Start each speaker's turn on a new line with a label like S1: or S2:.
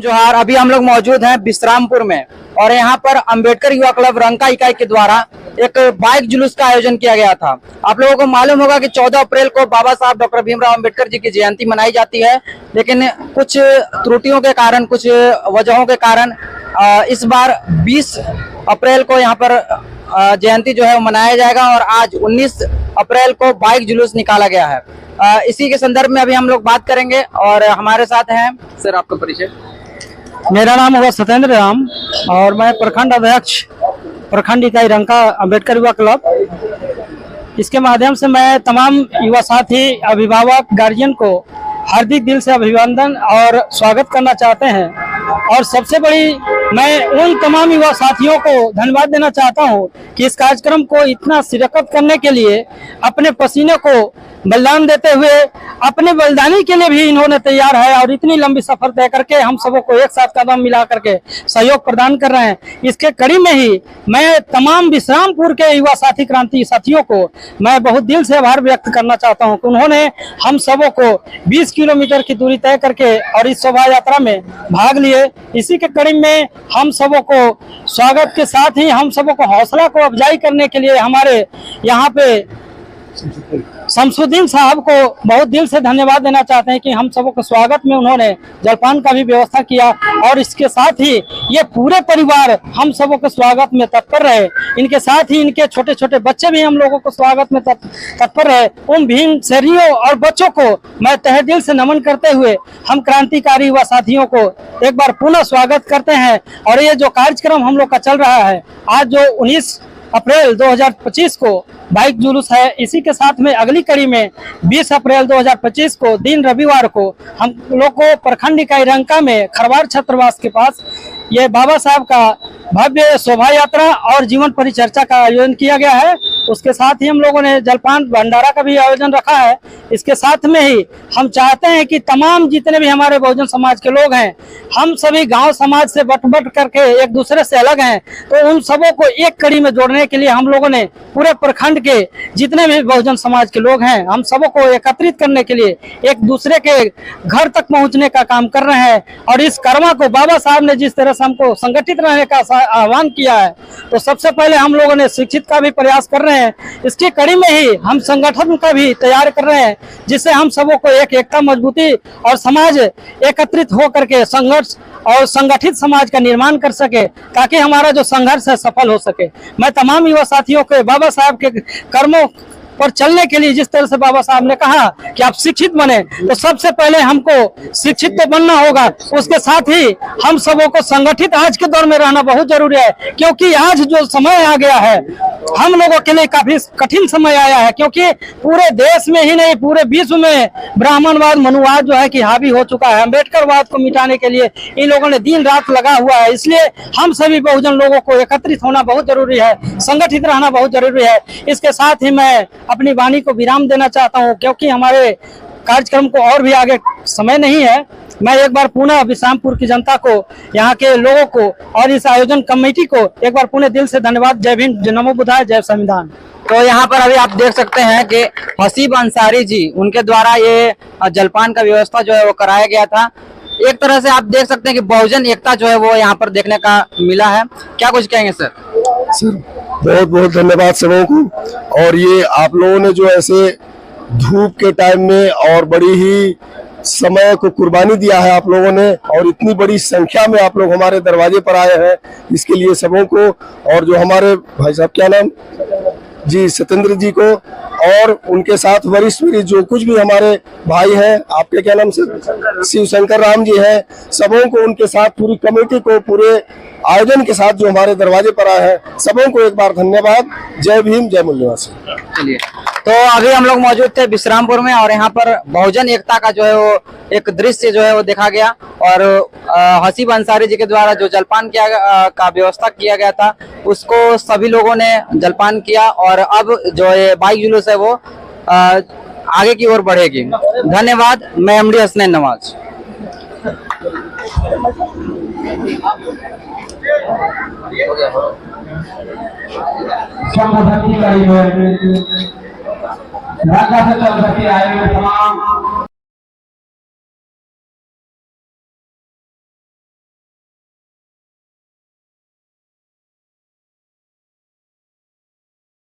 S1: जोहार। अभी हम लोग मौजूद हैं विश्रामपुर में और यहाँ पर अंबेडकर युवा क्लब रंका इकाई के द्वारा एक बाइक जुलूस का आयोजन किया गया था। आप लोगों को मालूम होगा कि 14 अप्रैल को बाबा साहब डॉक्टर भीमराव अंबेडकर जी की जयंती मनाई जाती है, लेकिन कुछ त्रुटियों के कारण, कुछ वजहों के कारण इस बार 20 अप्रैल को यहाँ पर जयंती जो है वो मनाया जाएगा और आज 19 अप्रैल को बाइक जुलूस निकाला गया है। इसी के संदर्भ में अभी हम लोग बात करेंगे और हमारे साथ हैं सर, आपका परिचय।
S2: मेरा नाम होगा सत्येंद्र राम और मैं प्रखंड अध्यक्ष प्रखंड इकाई रंका अंबेडकर युवा क्लब। इसके माध्यम से मैं तमाम युवा साथी, अभिभावक, गार्जियन को हार्दिक दिल से अभिनंदन और स्वागत करना चाहते हैं। और सबसे बड़ी मैं उन तमाम युवा साथियों को धन्यवाद देना चाहता हूं कि इस कार्यक्रम को इतना शिरकत करने के लिए अपने पसीने को बलिदान देते हुए अपने बलिदानी के लिए भी इन्होंने तैयार है और इतनी लंबी सफर तय करके हम सबों को एक साथ कदम मिला करके सहयोग प्रदान कर रहे हैं। इसके कड़ी में ही मैं तमाम विश्रामपुर के युवा साथी, क्रांति साथियों को मैं बहुत दिल से आभार व्यक्त करना चाहता हूं कि उन्होंने हम सबों को 20 किलोमीटर की दूरी तय करके और इस शोभा यात्रा में भाग लिए। इसी के कड़ी में हम सबों को स्वागत के साथ ही हम सबों को हौसला को अफजाई करने के लिए हमारे यहाँ पे शमसुद्दीन साहब को बहुत दिल से धन्यवाद देना चाहते हैं कि हम सबों के स्वागत में उन्होंने जलपान का भी व्यवस्था किया और इसके साथ ही ये पूरे परिवार हम सबों के स्वागत में तत्पर रहे। इनके साथ ही इनके छोटे छोटे बच्चे भी हम लोगों को स्वागत में तत्पर रहे। उन भीम शहरियों और बच्चों को मैं तहे दिल से नमन करते हुए हम क्रांतिकारी युवा साथियों को एक बार पुनः स्वागत करते हैं। और ये जो कार्यक्रम हम लोग का चल रहा है, आज जो 19 अप्रैल 2025 को बाइक जुलूस है, इसी के साथ में अगली कड़ी में 20 अप्रैल 2025 को दिन रविवार को हम लोग को प्रखंड इकाई रंका में खरवार छात्रावास के पास ये बाबा साहब का भव्य शोभा यात्रा और जीवन परिचर्चा का आयोजन किया गया है। उसके साथ ही हम लोगों ने जलपान भंडारा का भी आयोजन रखा है। इसके साथ में ही हम चाहते हैं कि तमाम जितने भी हमारे बहुजन समाज के लोग हैं, हम सभी गांव समाज से बट करके एक दूसरे से अलग हैं, तो उन सबों को एक कड़ी में जोड़ने के लिए हम लोगों ने पूरे प्रखंड के जितने भी बहुजन समाज के लोग हैं, हम सबों को एकत्रित करने के लिए एक दूसरे के घर तक पहुंचने का काम कर रहे हैं। और इस कर्मा को बाबा साहब ने जिस तरह से हमको संगठित रहने का आह्वान किया है, तो सबसे पहले हम लोगों ने शिक्षित का भी प्रयास कर रहे हैं। इसकी कड़ी में ही हम संगठन का भी तैयार कर रहे हैं, जिससे हम सबों को एक एकता, मजबूती और समाज एकत्रित हो करके संघर्ष और संगठित समाज का निर्माण कर सके, ताकि हमारा जो संघर्ष है सफल हो सके। मैं तमाम युवा साथियों के बाबा साहब के कर्मों पर चलने के लिए, जिस तरह से बाबा साहब ने कहा कि आप शिक्षित बने, तो सबसे पहले हमको शिक्षित तो बनना होगा, उसके साथ ही हम सबों को संगठित आज के दौर में रहना बहुत जरूरी है। क्योंकि आज जो समय आ गया है, हम लोगों के लिए काफी कठिन समय आया है, क्योंकि पूरे देश में ही नहीं पूरे विश्व में ब्राह्मणवाद, मनुवाद जो है कि हावी हो चुका है। अम्बेडकरवाद को मिटाने के लिए इन लोगों ने दिन रात लगा हुआ है। इसलिए हम सभी बहुजन लोगों को एकत्रित होना बहुत जरूरी है, संगठित रहना बहुत जरूरी है। इसके साथ ही मैं अपनी वाणी को विराम देना चाहता हूं, क्योंकि हमारे कार्यक्रम को और भी आगे समय नहीं है। मैं एक बार पुनः विश्रामपुर की जनता को, यहाँ के लोगों को और इस आयोजन कमेटी को एक बार पुनः दिल से धन्यवाद। जय भीम, जय नमो बुद्धाय, जय संविधान।
S1: तो यहाँ पर अभी आप देख सकते हैं कि हसीब अंसारी जी, उनके द्वारा ये जलपान का व्यवस्था जो है वो कराया गया था। एक तरह से आप देख सकते हैं कि बहुजन एकता जो है वो यहाँ पर देखने का मिला है। क्या कुछ कहेंगे सर?
S3: सर बहुत बहुत धन्यवाद सबों को। और ये आप लोगों ने जो ऐसे धूप के टाइम में और बड़ी ही समय को कुर्बानी दिया है आप लोगों ने, और इतनी बड़ी संख्या में आप लोग हमारे दरवाजे पर आए हैं, इसके लिए सबों को, और जो हमारे भाई साहब क्या नाम जी, सत्येंद्र जी को, और उनके साथ वरिष्ठ जो कुछ भी हमारे भाई हैं, आपके क्या नाम से, शिव शंकर राम जी हैं, सबों को, उनके साथ पूरी कमेटी को, पूरे आयोजन के साथ जो हमारे दरवाजे पर आए हैं, सबों को एक बार धन्यवाद। जय भीम, जय मूल निवासी।
S1: चलिए, तो अभी हम लोग मौजूद थे विश्रामपुर में और यहाँ पर बहुजन एकता का जो है वो एक दृश्य जो है वो देखा गया। और हसीब अंसारी जी के द्वारा जो जलपान का व्यवस्था किया गया था, उसको सभी लोगों ने जलपान किया। और अब जो ये बाइक जुलूस है वो आगे की ओर बढ़ेगी। धन्यवाद। मैं एमडी हसनैन नवाज।
S4: संगठन की कड़ी में